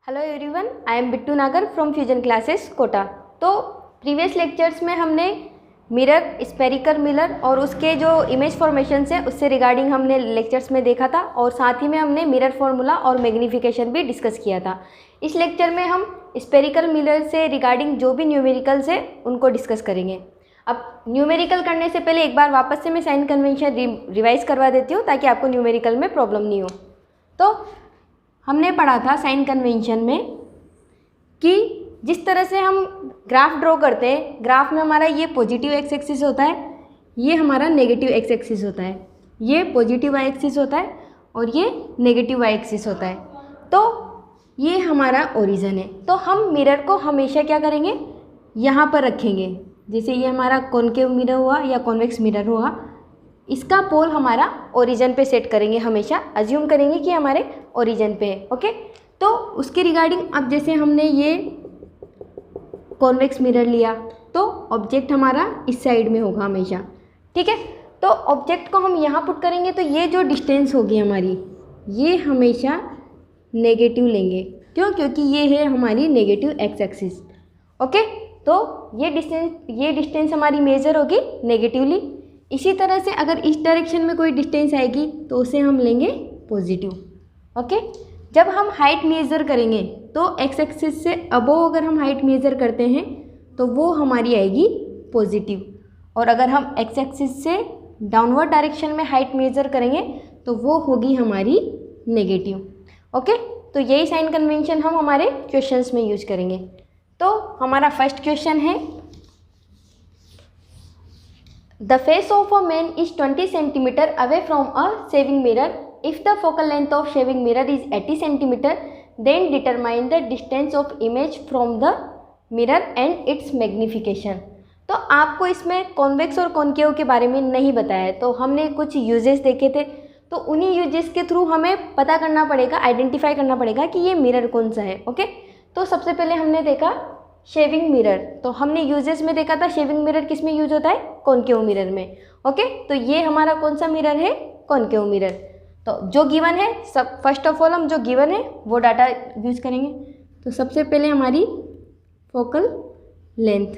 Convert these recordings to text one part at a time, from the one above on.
Hello everyone, I am Bittu नागर from fusion classes Kota. तो previous lectures में हमने मिरर, स्पेरिकल मिरर और उसके जो इमेज फॉर्मेशंस हैं उससे रिगार्डिंग हमने लेक्चर्स में देखा था, और साथ ही में हमने मिरर फॉर्मूला और मैग्नीफिकेशन भी डिस्कस किया था। इस लेक्चर में हम स्पेरिकल मिरर से रिगार्डिंग जो भी न्यूमेरिकल्स है उनको डिस्कस करेंगे। अब न्यूमेरिकल करने से पहले एक बार वापस से मैं साइन कन्वेंशन रिवाइज करवा देती हूँ ताकि आपको न्यूमेरिकल में प्रॉब्लम नहीं हो। तो हमने पढ़ा था साइन कन्वेंशन में कि जिस तरह से हम ग्राफ ड्रॉ करते हैं, ग्राफ में हमारा ये पॉजिटिव एक्स एक्सिस होता है, ये हमारा नेगेटिव एक्स एक्सिस होता है, ये पॉजिटिव वाई एक्सिस होता है और ये नेगेटिव वाई एक्सिस होता है। तो ये हमारा ओरिजिन है। तो हम मिरर को हमेशा क्या करेंगे, यहाँ पर रखेंगे। जैसे ये हमारा कॉनकेव मिरर हुआ या कॉन्वेक्स मिरर हुआ, इसका पोल हमारा ओरिजिन पे सेट करेंगे। हमेशा अज्यूम करेंगे कि हमारे ओरिजिन पे है। ओके, तो उसके रिगार्डिंग अब जैसे हमने ये कॉन्वेक्स मिरर लिया तो ऑब्जेक्ट हमारा इस साइड में होगा हमेशा। ठीक है, तो ऑब्जेक्ट को हम यहाँ पुट करेंगे तो ये जो डिस्टेंस होगी हमारी, ये हमेशा नेगेटिव लेंगे। क्यों? क्योंकि ये है हमारी नेगेटिव एक्स एक्सिस। ओके, तो ये डिस्टेंस हमारी मेजर होगी नेगेटिवली। इसी तरह से अगर इस डायरेक्शन में कोई डिस्टेंस आएगी तो उसे हम लेंगे पॉजिटिव। ओके, जब हम हाइट मेज़र करेंगे तो एक्स एक्सिस से अबोव अगर हम हाइट मेज़र करते हैं तो वो हमारी आएगी पॉजिटिव, और अगर हम एक्स एक्सिस से डाउनवर्ड डायरेक्शन में हाइट मेज़र करेंगे तो वो होगी हमारी नेगेटिव। ओके, तो यही साइन कन्वेंशन हम हमारे क्वेश्चंस में यूज करेंगे। तो हमारा फर्स्ट क्वेश्चन है, The face of a man is 20 cm away from a shaving mirror. If the focal length of shaving mirror is 80 cm, then determine the distance of image from the mirror and its magnification. तो आपको इसमें convex और concave के बारे में नहीं बताया है, तो हमने कुछ यूजेस देखे थे, तो उन्हीं यूजेस के थ्रू हमें पता करना पड़ेगा, आइडेंटिफाई करना पड़ेगा कि ये मिरर कौन सा है। ओके, तो सबसे पहले हमने देखा शेविंग मिरर। तो हमने यूजेस में देखा था शेविंग मिरर किस में यूज होता है, कॉनकेव मिरर में। ओके, तो ये हमारा कौन सा मिरर है, कॉनकेव मिरर। तो जो गिवन है, सब फर्स्ट ऑफ ऑल हम जो गिवन है वो डाटा यूज करेंगे। तो सबसे पहले हमारी फोकल लेंथ।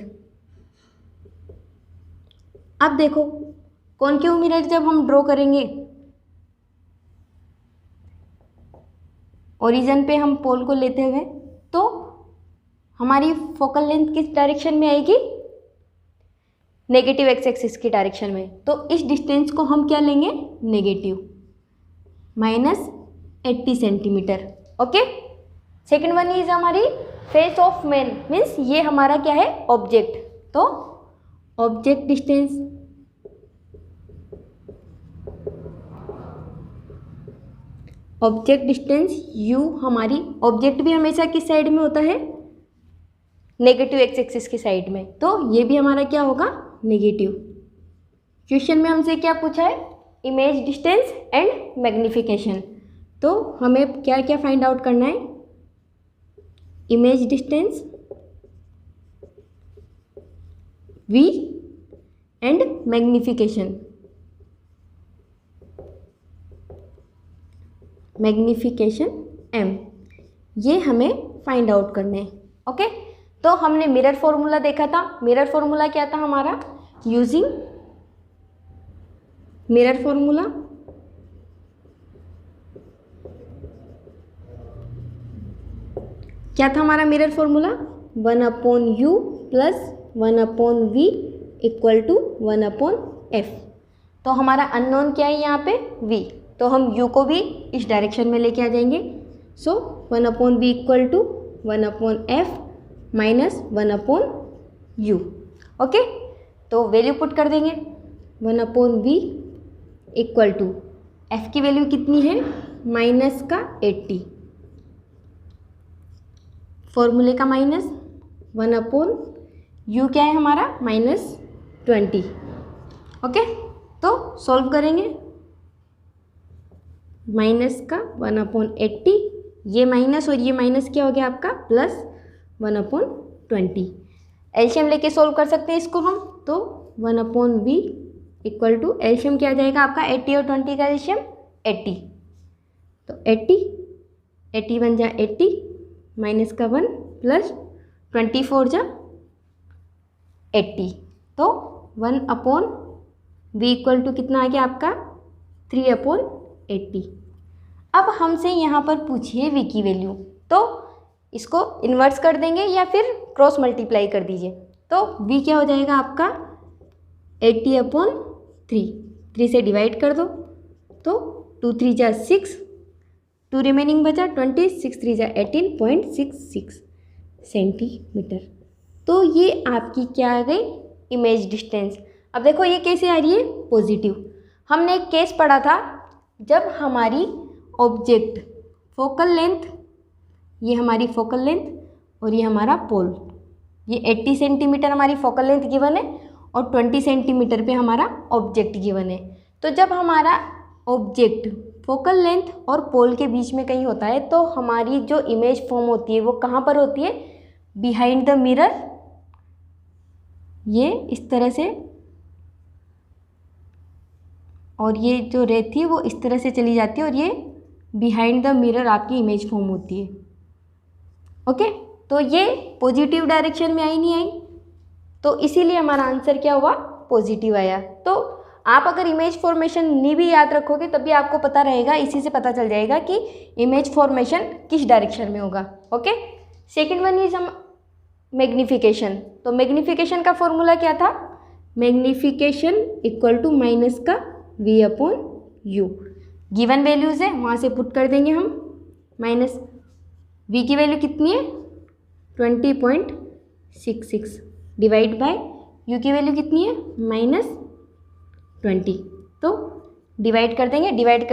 अब देखो कॉनकेव मिरर जब हम ड्रॉ करेंगे, ओरिजिन पे हम पोल को लेते हुए, तो हमारी फोकल लेंथ किस डायरेक्शन में आएगी, नेगेटिव एक्स एक्सिस की डायरेक्शन में। तो इस डिस्टेंस को हम क्या लेंगे, negative -80 centimetre. Okay, second one is हमारी फेस ऑफ मैन, मीन्स ये हमारा क्या है, ऑब्जेक्ट। तो ऑब्जेक्ट डिस्टेंस u, हमारी ऑब्जेक्ट भी हमेशा किस साइड में होता है, नेगेटिव एक्स एक्सिस की साइड में, तो ये भी हमारा क्या होगा, नेगेटिव। क्वेश्चन में हमसे क्या पूछा है, इमेज डिस्टेंस एंड मैग्नीफिकेशन। तो हमें क्या क्या फाइंड आउट करना है, image distance v and magnification m, ये हमें फाइंड आउट करने हैं। ओके, तो हमने मिरर फॉर्मूला देखा था। मिरर फॉर्मूला क्या था हमारा, यूजिंग मिरर फॉर्मूला क्या था हमारा mirror formula, 1/u + 1/v = 1/f। तो हमारा अननोन क्या है यहाँ पे, v, तो हम u को भी इस डायरेक्शन में लेके आ जाएंगे। सो 1/v = 1/f -1/u। ओके, तो वैल्यू पुट कर देंगे, 1/v = f की वैल्यू कितनी है, -80, फॉर्मूले का माइनस, 1/u क्या है हमारा, -20। ओके, तो सॉल्व करेंगे, माइनस का 1/80, ये माइनस और ये माइनस क्या हो गया आपका, +1/20। एलसीएम लेके सॉल्व कर सकते हैं इसको हम। तो 1/v = एलसीएम क्या आ जाएगा आपका, 80 और 20 का एलसीएम 80, तो 80 बन जाए 80, माइनस का 1 प्लस 24 जा 80, तो 1/v इक्वल टू कितना आ गया आपका 3/80। अब हमसे यहाँ पर पूछिए v की वैल्यू, तो इसको इन्वर्स कर देंगे या फिर क्रॉस मल्टीप्लाई कर दीजिए। तो v क्या हो जाएगा आपका 80/3, 3 से डिवाइड कर दो तो 2 3 जा 6, 2 रिमेनिंग बचा 20, 6 3 जा 18.66 सेंटीमीटर। तो ये आपकी क्या आ गई इमेज डिस्टेंस। अब देखो ये कैसे आ रही है पॉजिटिव। हमने एक केस पढ़ा था जब हमारी ऑब्जेक्ट फोकल लेंथ, ये हमारी फोकल लेंथ और ये हमारा पोल, ये 80 सेंटीमीटर हमारी फोकल लेंथ गिवन है और 20 सेंटीमीटर पे हमारा ऑब्जेक्ट गिवन है। तो जब हमारा ऑब्जेक्ट फोकल लेंथ और पोल के बीच में कहीं होता है तो हमारी जो इमेज फॉर्म होती है वो कहाँ पर होती है, बिहाइंड द मिरर। ये इस तरह से, और ये जो रे थी वो इस तरह से चली जाती है और ये बिहाइंड द मिरर आपकी इमेज फॉर्म होती है। ओके, तो ये पॉजिटिव डायरेक्शन में आई नहीं आई, तो इसीलिए हमारा आंसर क्या हुआ पॉजिटिव आया। तो आप अगर इमेज फॉर्मेशन नहीं भी याद रखोगे तब भी आपको पता रहेगा, इसी से पता चल जाएगा कि इमेज फॉर्मेशन किस डायरेक्शन में होगा। ओके, सेकेंड वन इज हम मैग्निफिकेशन। तो मैग्निफिकेशन का फॉर्मूला क्या था, मैग्निफिकेशन इक्वल टू माइनस का v/u। गिवन वैल्यूज़ है वहाँ से पुट कर देंगे हम, माइनस v की वैल्यू कितनी है 20.66 डिवाइड बाय u की वैल्यू कितनी है -20। तो डिवाइड कर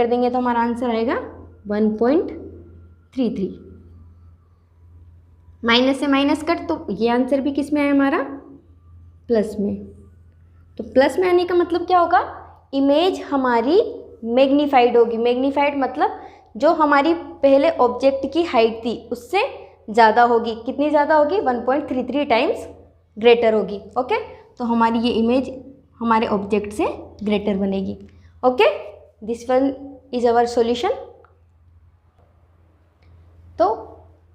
देंगे तो हमारा आंसर आएगा 1.33। माइनस से माइनस कट, तो ये आंसर भी किस में आया हमारा प्लस में। तो प्लस में आने का मतलब क्या होगा, इमेज हमारी मैग्नीफाइड होगी। मैग्नीफाइड मतलब जो हमारी पहले ऑब्जेक्ट की हाइट थी उससे ज़्यादा होगी। कितनी ज़्यादा होगी 1.33 टाइम्स ग्रेटर होगी। ओके, तो हमारी ये इमेज हमारे ऑब्जेक्ट से ग्रेटर बनेगी। Okay, this one is our solution. तो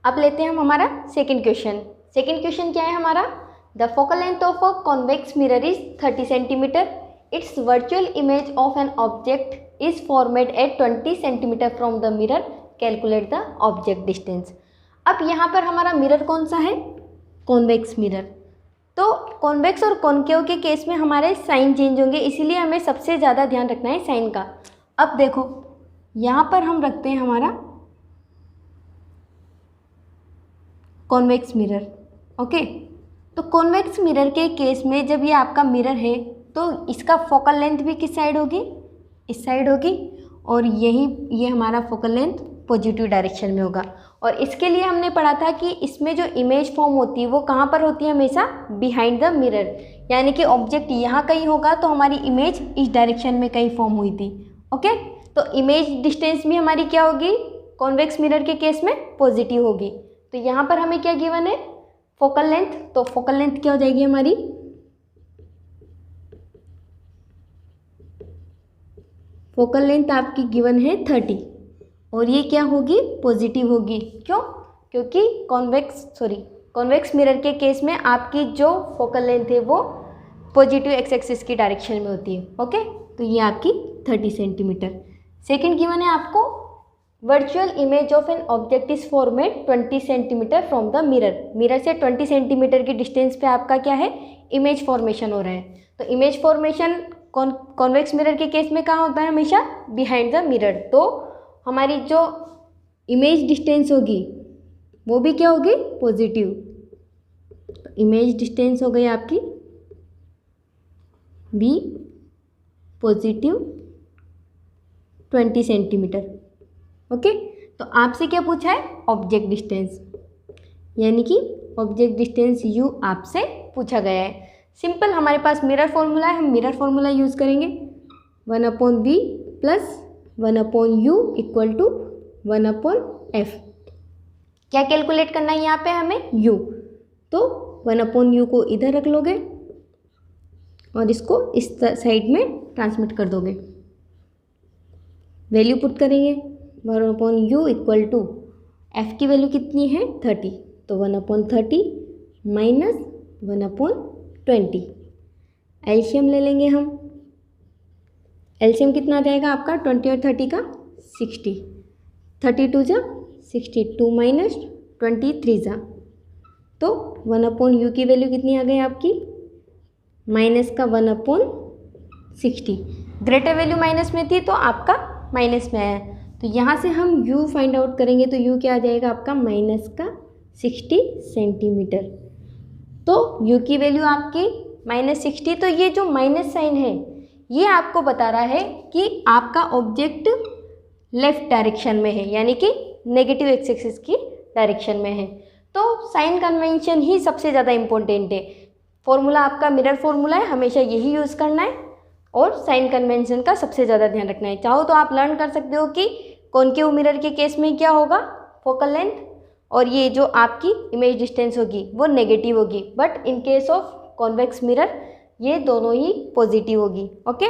अब लेते हैं हम हमारा सेकंड क्वेश्चन। सेकंड क्वेश्चन क्या है हमारा, the focal length of a convex mirror is 30 centimetre, it's virtual image of an object is formed at 20 centimetre from the mirror, calculate the object distance. अब यहाँ पर हमारा मिरर कौन सा है, कॉन्वेक्स मिरर। तो कॉन्वेक्स और कॉन्केव के केस में हमारे साइन चेंज होंगे, इसीलिए हमें सबसे ज़्यादा ध्यान रखना है साइन का। अब देखो यहाँ पर हम रखते हैं हमारा कॉन्वेक्स मिरर। ओके, तो कॉन्वेक्स मिरर के केस में जब ये आपका मिरर है तो इसका फोकल लेंथ भी किस साइड होगी, इस साइड होगी, और ये हमारा फोकल लेंथ पॉजिटिव डायरेक्शन में होगा। और इसके लिए हमने पढ़ा था कि इसमें जो इमेज फॉर्म होती है वो कहाँ पर होती है, हमेशा बिहाइंड द मिरर, यानी कि ऑब्जेक्ट यहाँ कहीं होगा तो हमारी इमेज इस डायरेक्शन में कहीं फॉर्म हुई थी। ओके, तो इमेज डिस्टेंस भी हमारी क्या होगी कॉन्वेक्स मिरर के केस में पॉजिटिव होगी। तो यहाँ पर हमें क्या गिवन है फोकल लेंथ, तो फोकल लेंथ क्या हो जाएगी हमारी, फोकल लेंथ आपकी गिवन है 30 और ये क्या होगी पॉजिटिव होगी। क्यों, क्योंकि कॉन्वेक्स मिरर के केस में आपकी जो फोकल लेंथ है वो पॉजिटिव एक्स एक्सिस की डायरेक्शन में होती है। ओके, तो ये आपकी 30 सेंटीमीटर। सेकेंड गिवन है आपको virtual image of an object is formed 20 centimetre from the mirror. Mirror से 20 सेंटीमीटर की डिस्टेंस पे आपका क्या है इमेज फॉर्मेशन हो रहा है। तो इमेज फॉर्मेशन कॉन्वेक्स मिरर के केस में कहाँ होता है, हमेशा बिहाइंड द मिरर। तो हमारी जो इमेज डिस्टेंस होगी वो भी क्या होगी पॉजिटिव। तो इमेज डिस्टेंस हो गई आपकी बी पॉजिटिव 20 सेंटीमीटर। ओके, तो आपसे क्या पूछा है ऑब्जेक्ट डिस्टेंस, यानी कि ऑब्जेक्ट डिस्टेंस u आपसे पूछा गया है। सिंपल हमारे पास मिरर फॉर्मूला है, हम मिरर फॉर्मूला यूज़ करेंगे 1/v plus 1/u equal to 1/f। क्या कैलकुलेट करना है यहाँ पे हमें u, तो 1/u को इधर रख लोगे और इसको इस साइड में ट्रांसमिट कर दोगे, वैल्यू पुट करेंगे 1/u इक्वल टू एफ़ की वैल्यू कितनी है 30, तो 1/30 माइनस 1/20। एलसीएम ले लेंगे हम। एलसीएम कितना आ जाएगा आपका 20 और 30 का 60, 32 जा 62 माइनस 23 जा, तो 1/u की वैल्यू कितनी आ गई आपकी माइनस का 1/60। ग्रेटर वैल्यू माइनस में थी तो आपका माइनस में आया, तो यहाँ से हम u फाइंड आउट करेंगे तो u क्या आ जाएगा आपका माइनस का 60 सेंटीमीटर। तो u की वैल्यू आपकी -60, तो ये जो माइनस साइन है ये आपको बता रहा है कि आपका ऑब्जेक्ट लेफ्ट डायरेक्शन में है, यानी कि नेगेटिव एक्स एक्सिस की डायरेक्शन में है। तो साइन कन्वेंशन ही सबसे ज़्यादा इम्पोर्टेंट है। फॉर्मूला आपका मिरर फॉर्मूला है, हमेशा यही यूज़ करना है और साइन कन्वेंशन का सबसे ज़्यादा ध्यान रखना है। चाहो तो आप लर्न कर सकते हो कि कॉनकेव मिरर के केस में क्या होगा, फोकल लेंथ और ये जो आपकी इमेज डिस्टेंस होगी वो नेगेटिव होगी, but in case of convex mirror ये दोनों ही पॉजिटिव होगी। ओके,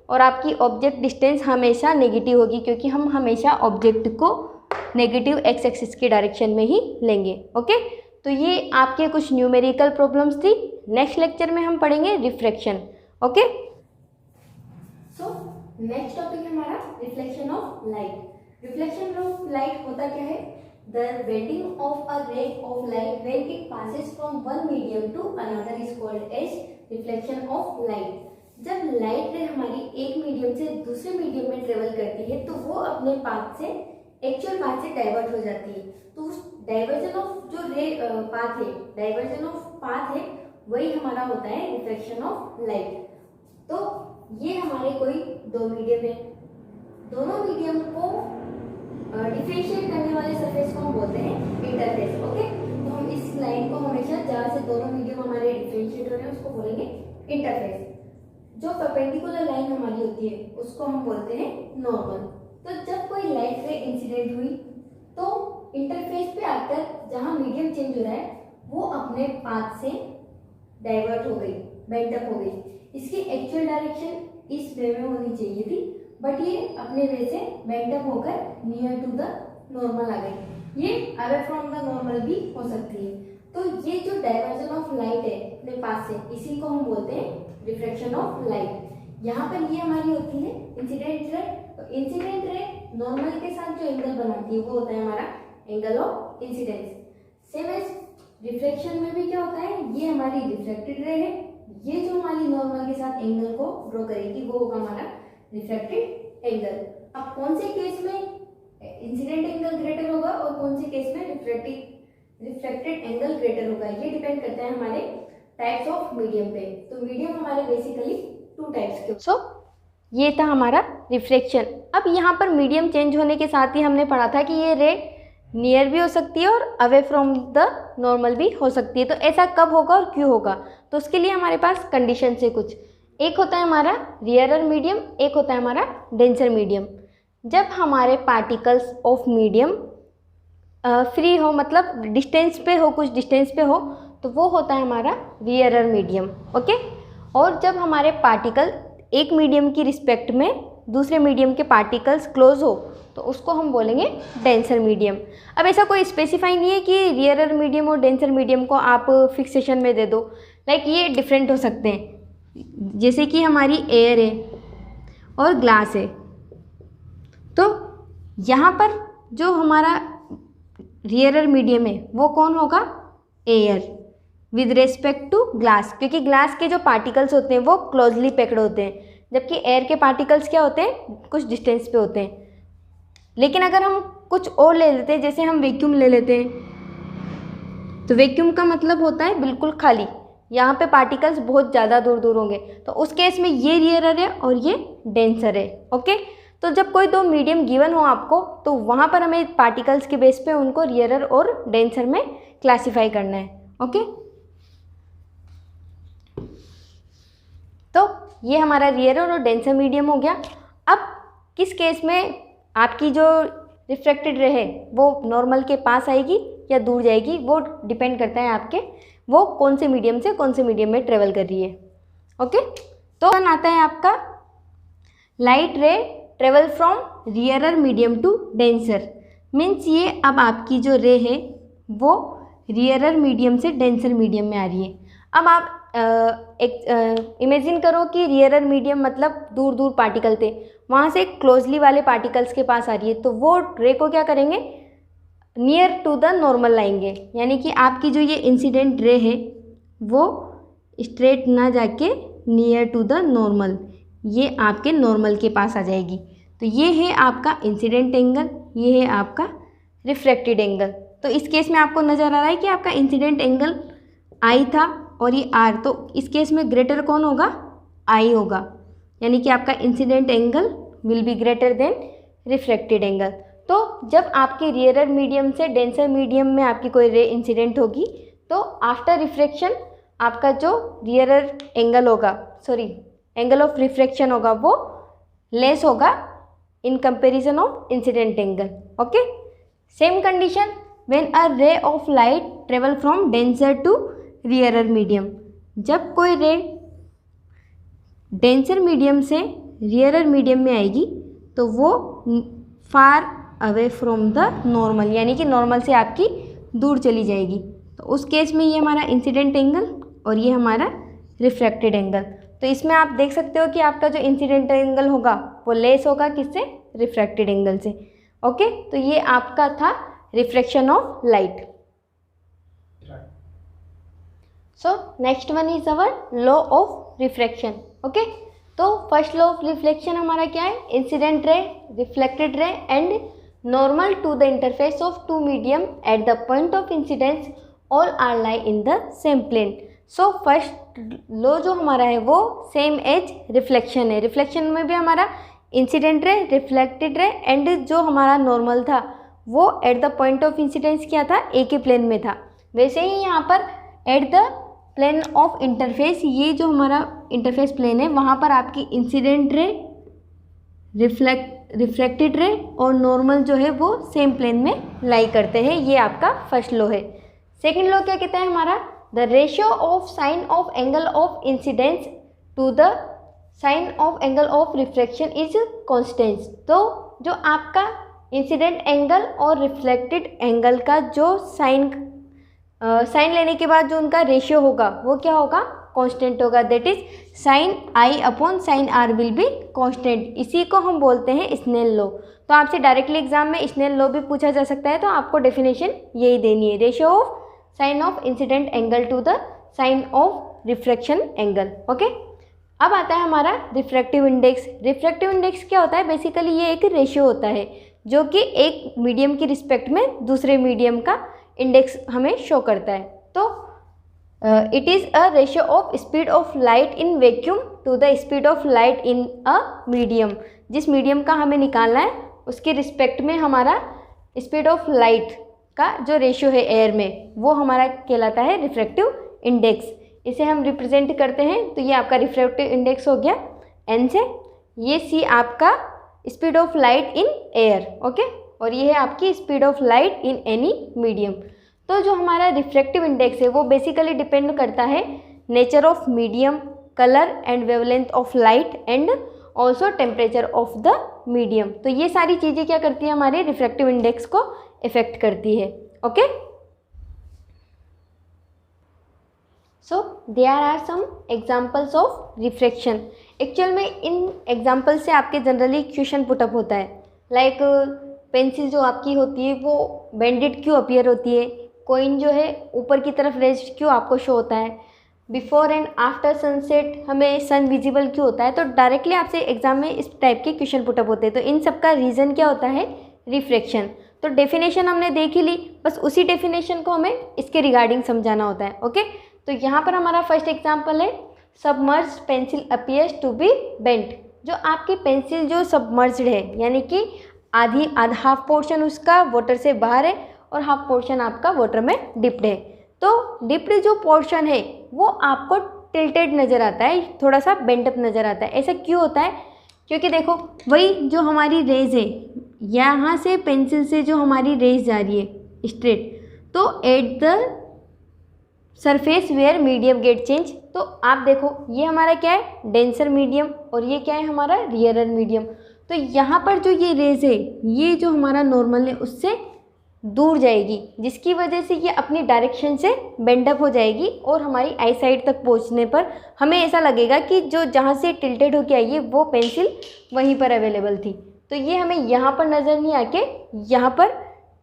और आपकी ऑब्जेक्ट डिस्टेंस हमेशा नेगेटिव होगी, क्योंकि हम हमेशा ऑब्जेक्ट को नेगेटिव एक्स एक्सिस की डायरेक्शन में ही लेंगे। ओके, तो ये आपके कुछ न्यूमेरिकल प्रॉब्लम्स थी। नेक्स्ट लेक्चर में हम पढ़ेंगे refraction. Okay, so next topic है हमारा reflection of light. Reflection of light होता क्या है? The bending of a ray of light when it passes from one medium to another is called as reflection of light. जब light ray हमारी एक medium से दूसरे मीडियम में travel करती है तो वो अपने पाथ से एक्चुअल पाथ से डाइवर्ट हो जाती है, तो उस डाइवर्जन ऑफ जो रे पाथ है, डाइवर्जन ऑफ पाथ है, वही हमारा होता है रिफ्लेक्शन ऑफ लाइट। तो ये हमारे कोई दो मीडियम है, दोनों मीडियम को डिफरेंशिएट करने वाले सरफेस को हम बोलते हैं इंटरफेस। ओके, तो हम इस लाइन को हमेशा जहाँ से दोनों मीडियम हमारे डिफरेंशिएट हो रहे हैं उसको बोलेंगे इंटरफेस। जो परपेंडिकुलर लाइन हमारी होती है उसको हम बोलते हैं नॉर्मल। तो जब कोई लाइट रे इंसिडेंट हुई तो इंटरफेस पे आकर जहाँ मीडियम चेंज हो रहा है वो अपने पाथ से डाइवर्ट हो गई, बेंड अप हो गई। इसकी एक्चुअल डायरेक्शन इस वे में होनी चाहिए थी, बट ये अपने वे से बेंड अप होकर नियर टू द नॉर्मल आ गई। ये अवे फ्रॉम द नॉर्मल भी हो सकती है। तो ये जो डाइवर्जन ऑफ लाइट है अपने पास से, इसी को हम बोलते हैं रिफ्रैक्शन ऑफ लाइट। यहाँ पर ये हमारी होती है इंसिडेंट रे। तो इंसिडेंट रे नॉर्मल के साथ जो एंगल बनाती है वो होता है हमारा angle of incidence. Same as reflection में भी क्या होता है, ये हमारी रिफ्लेक्टेड रे है, ये जो हमारी नॉर्मल के साथ एंगल को ड्रॉ करेगी वो होगा हमारा रिफ्लेक्टेड एंगल। अब कौन से केस में इंसिडेंट एंगल ग्रेटर होगा और कौन से केस में रिफ्लेक्टेड एंगल ग्रेटर होगा, ये डिपेंड करता है हमारे टाइप्स ऑफ मीडियम पे। तो मीडियम हमारे बेसिकली टू टाइप्स के। सो ये था हमारा रिफ्लेक्शन। अब यहाँ पर मीडियम चेंज होने के साथ ही हमने पढ़ा था कि ये रे नियर भी हो सकती है और अवे फ्रॉम द नॉर्मल भी हो सकती है। तो ऐसा कब होगा और क्यों होगा, तो उसके लिए हमारे पास कंडीशन है कुछ। एक होता है हमारा रियरर मीडियम, एक होता है हमारा डेंसर मीडियम। जब हमारे पार्टिकल्स ऑफ मीडियम फ्री हो, मतलब डिस्टेंस पे हो, कुछ डिस्टेंस पे हो, तो वो होता है हमारा रियरर मीडियम। ओके, और जब हमारे पार्टिकल एक मीडियम की रिस्पेक्ट में दूसरे मीडियम के पार्टिकल्स क्लोज हो तो उसको हम बोलेंगे डेंसर मीडियम। अब ऐसा कोई स्पेसिफाई नहीं है कि रियरर मीडियम और डेंसर मीडियम को आप फिक्सेशन में दे दो, लाइक ये डिफरेंट हो सकते हैं। जैसे कि हमारी एयर है और ग्लास है, तो यहाँ पर जो हमारा रियरर मीडियम है वो कौन होगा, air with respect to glass, क्योंकि ग्लास के जो पार्टिकल्स होते हैं वो क्लोजली पैक्ड होते हैं, जबकि एयर के पार्टिकल्स क्या होते हैं, कुछ डिस्टेंस पे होते हैं। लेकिन अगर हम कुछ और ले लेते हैं, जैसे हम वैक्यूम ले लेते हैं, तो वैक्यूम का मतलब होता है बिल्कुल खाली, यहाँ पे पार्टिकल्स बहुत ज़्यादा दूर दूर होंगे, तो उस केस में ये रियरर है और ये डेंसर है। ओके, तो जब कोई दो मीडियम गिवन हो आपको, तो वहाँ पर हमें पार्टिकल्स के बेस पे उनको रियरर और डेंसर में क्लासीफाई करना है। ओके, तो ये हमारा रियरर और डेंसर मीडियम हो गया। अब किस केस में आपकी जो रिफ्रैक्टेड रे है वो नॉर्मल के पास आएगी या दूर जाएगी, वो डिपेंड करता है आपके वो कौन से मीडियम से कौन से मीडियम में ट्रेवल कर रही है। ओके, तो आता है आपका light ray travel from rarer medium to denser. Means ये अब आपकी जो रे है वो रियरर मीडियम से डेंसर मीडियम में आ रही है। अब आप इमेजिन करो कि रियरर मीडियम मतलब दूर दूर पार्टिकल थे, वहाँ से क्लोजली वाले पार्टिकल्स के पास आ रही है, तो वो रे को क्या करेंगे, नियर टू द नॉर्मल लाएंगे। यानी कि आपकी जो ये इंसिडेंट रे है वो स्ट्रेट ना जाके नियर टू द नॉर्मल, ये आपके नॉर्मल के पास आ जाएगी। तो ये है आपका इंसिडेंट एंगल, ये है आपका रिफ्रैक्टेड एंगल। तो इस केस में आपको नज़र आ रहा है कि आपका इंसिडेंट एंगल आई था और ये आर, तो इस केस में ग्रेटर कौन होगा, आई होगा। यानी कि आपका incident angle will be greater than refracted angle. तो जब आपके रियरर मीडियम से डेंसर मीडियम में आपकी कोई रे इंसिडेंट होगी, तो आफ्टर रिफ्रैक्शन आपका जो रियरर एंगल होगा, सॉरी एंगल ऑफ रिफ्रैक्शन होगा, वो लेस होगा in comparison of incident angle. Okay, same condition when a ray of light travel from denser to rarer medium. जब कोई रे डेंसर मीडियम से रियरर मीडियम में आएगी तो वो far away from the normal, यानी कि नॉर्मल से आपकी दूर चली जाएगी। तो उस केस में ये हमारा इंसिडेंट एंगल और ये हमारा रिफ्रैक्टेड एंगल। तो इसमें आप देख सकते हो कि आपका जो इंसिडेंट एंगल होगा वो लेस होगा किससे, रिफ्रैक्टेड एंगल से। ओके, तो ये आपका था refraction of light. So next one is our law of refraction. Okay, तो फर्स्ट लॉ ऑफ रिफ्लेक्शन हमारा क्या है, incident ray, reflected ray and normal to the interface of two medium at the point of incidence all are lie in the same plane. So first law जो हमारा है वो same as reflection है। Reflection में भी हमारा incident ray, reflected ray and जो हमारा नॉर्मल था वो eight the point of incidence क्या था, एक ही प्लेन में था। वैसे ही यहाँ पर at the plane of interface, ये जो हमारा इंटरफेस प्लेन है वहाँ पर आपकी इंसिडेंट रे, रिफ्लेक्टेड रे और नॉर्मल जो है वो सेम प्लेन में लाई करते हैं। ये आपका फर्स्ट लॉ है। सेकंड लॉ क्या कहता है हमारा, the ratio of sine of angle of incidence to the sine of angle of reflection is constant. तो जो आपका इंसिडेंट एंगल और रिफ्लेक्टेड एंगल का जो साइन लेने के बाद जो उनका रेशियो होगा वो क्या होगा, कांस्टेंट होगा। That is sine I upon sine R will be constant. इसी को हम बोलते हैं स्नेल लॉ। तो आपसे डायरेक्टली एग्जाम में स्नेल लॉ भी पूछा जा सकता है, तो आपको डेफिनेशन यही देनी है, ratio of sine of incident angle to the sine of refraction angle. Okay, अब आता है हमारा रिफ्रैक्टिव इंडेक्स। रिफ्रैक्टिव इंडेक्स क्या होता है, बेसिकली ये एक रेशियो होता है जो कि एक मीडियम की रिस्पेक्ट में दूसरे मीडियम का इंडेक्स हमें शो करता है। तो it is a ratio of speed of light in vacuum to the speed of light in a medium. जिस मीडियम का हमें निकालना है उसके रिस्पेक्ट में हमारा स्पीड ऑफ लाइट का जो रेशियो है एयर में वो हमारा कहलाता है रिफ्रैक्टिव इंडेक्स। इसे हम रिप्रेजेंट करते हैं, तो ये आपका रिफ्रैक्टिव इंडेक्स हो गया एन से, ये सी आपका speed of light in air. Okay, और ये है आपकी speed of light in any medium. तो जो हमारा रिफ्रैक्टिव इंडेक्स है वो बेसिकली डिपेंड करता है nature of medium, colour and wavelength of light and also temperature of the medium. तो ये सारी चीज़ें क्या करती है, हमारे रिफ्रैक्टिव इंडेक्स को इफेक्ट करती है। Okay, so there are some examples of refraction. Actual में इन एग्जाम्पल से आपके जनरली क्वेश्चन पुटअप होता है, लाइक पेंसिल जो आपकी होती है वो बेंडेड क्यों अपीयर होती है, कॉइन जो है ऊपर की तरफ रेज्ड क्यों आपको शो होता है, बिफोर एंड आफ्टर सनसेट हमें सन विजिबल क्यों होता है। तो डायरेक्टली आपसे एग्जाम में इस टाइप के क्वेश्चन पुटअप होते हैं। तो इन सब का रीज़न क्या होता है, रिफ्रैक्शन। तो डेफिनेशन हमने देख ही ली, बस उसी डेफिनेशन को हमें इसके रिगार्डिंग समझाना होता है। ओके, तो यहाँ पर हमारा फर्स्ट एग्जाम्पल है submerged pencil appears to be bent. जो आपकी पेंसिल जो सबमर्ज्ड है, यानी कि आधा हाफ पोर्शन उसका वाटर से बाहर है और हाफ पोर्शन आपका वाटर में डिप्ड है। तो डिप्ड जो पोर्शन है वो आपको टिल्टेड नज़र आता है, थोड़ा सा बेंट अप नज़र आता है। ऐसा क्यों होता है, क्योंकि देखो वही जो हमारी रेज है, यहाँ से पेंसिल से जो हमारी रेज जा रही है स्ट्रेट, तो at the surface where medium get change. तो आप देखो ये हमारा क्या है, डेंसर मीडियम, और ये क्या है हमारा रियरर मीडियम। तो यहाँ पर जो ये रेज है, ये जो हमारा नॉर्मल है उससे दूर जाएगी, जिसकी वजह से ये अपनी डायरेक्शन से बेंड अप हो जाएगी और हमारी आई साइड तक पहुँचने पर हमें ऐसा लगेगा कि जो जहाँ से टिल्टेड होके आई है वो पेंसिल वहीं पर अवेलेबल थी। तो ये हमें यहाँ पर नज़र नहीं आके यहाँ पर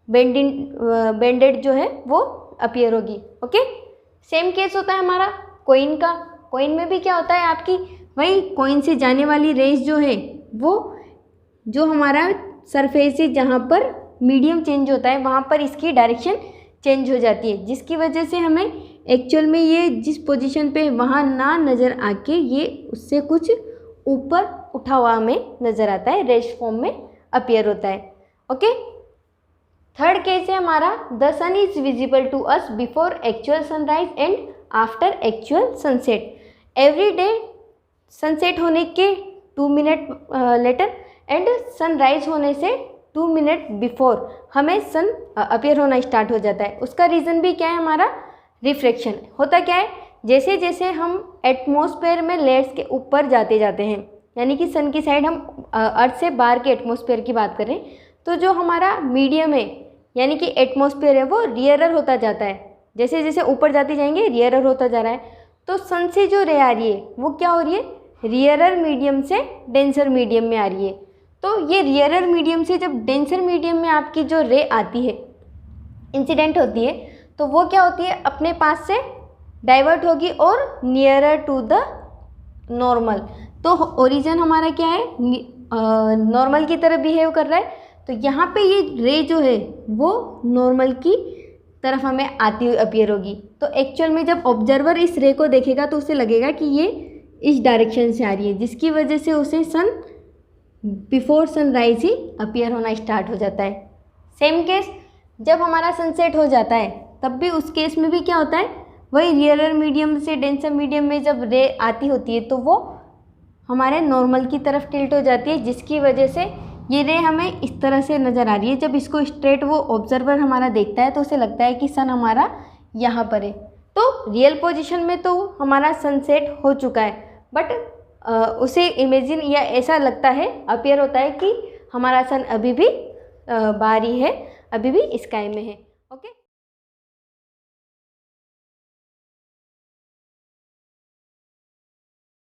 बेंडेड जो है वो अपीयर होगी। ओके, सेम केस होता है हमारा कॉइन का। कॉइन में भी क्या होता है आपकी, वही कॉइन से जाने वाली रेज जो है वो जो हमारा सरफेस है जहाँ पर मीडियम चेंज होता है वहाँ पर इसकी डायरेक्शन चेंज हो जाती है, जिसकी वजह से हमें एक्चुअल में ये जिस पोजीशन पे वहाँ ना नज़र आके ये उससे कुछ ऊपर उठा हुआ हमें नज़र आता है, रेज फॉर्म में अपीयर होता है। ओके, थर्ड केस है हमारा the sun is visible to us before actual sunrise and after actual sunset. Every day sunset होने के 2 मिनट लेटर एंड सनराइज होने से 2 मिनट बिफोर हमें सन अपीयर होना स्टार्ट हो जाता है। उसका रीज़न भी क्या है, हमारा रिफ्रैक्शन। होता क्या है, जैसे जैसे हम एटमॉस्फेयर में लेयर्स के ऊपर जाते जाते हैं, यानी कि सन की साइड हम अर्थ से बाहर के एटमॉस्फेयर की बात करें, तो जो हमारा मीडियम है यानी कि एटमॉस्फेयर है वो रियरर होता जाता है। जैसे जैसे ऊपर जाते जाएंगे रियरर होता जा रहा है। तो सन से जो रे आ रही है वो क्या हो रही है, रियरर मीडियम से डेंसर मीडियम में आ रही है। तो ये रियरर मीडियम से जब डेंसर मीडियम में आपकी जो रे आती है, इंसिडेंट होती है, तो वो क्या होती है, अपने पास से डाइवर्ट होगी और नियरर टू द नॉर्मल। तो ओरिजिन हमारा क्या है, नॉर्मल की तरह बिहेव कर रहा है। तो यहाँ पे ये रे जो है वो नॉर्मल की तरफ हमें आती हुई अपीयर होगी। तो एक्चुअल में जब ऑब्जर्वर इस रे को देखेगा तो उसे लगेगा कि ये इस डायरेक्शन से आ रही है, जिसकी वजह से उसे सन बिफोर सनराइज ही अपीयर होना स्टार्ट हो जाता है। सेम केस जब हमारा सनसेट हो जाता है तब भी उस केस में भी क्या होता है, वही रियरर मीडियम से डेंसर मीडियम में जब रे आती होती है तो वो हमारे नॉर्मल की तरफ टिल्ट हो जाती है, जिसकी वजह से ये रे हमें इस तरह से नज़र आ रही है। जब इसको स्ट्रेट वो ऑब्जर्वर हमारा देखता है तो उसे लगता है कि सन हमारा यहाँ पर है। तो रियल पोजीशन में तो हमारा सनसेट हो चुका है, बट उसे इमेजिन या ऐसा लगता है, अपीयर होता है कि हमारा सन अभी भी बाहर ही है, अभी भी स्काई में है। ओके।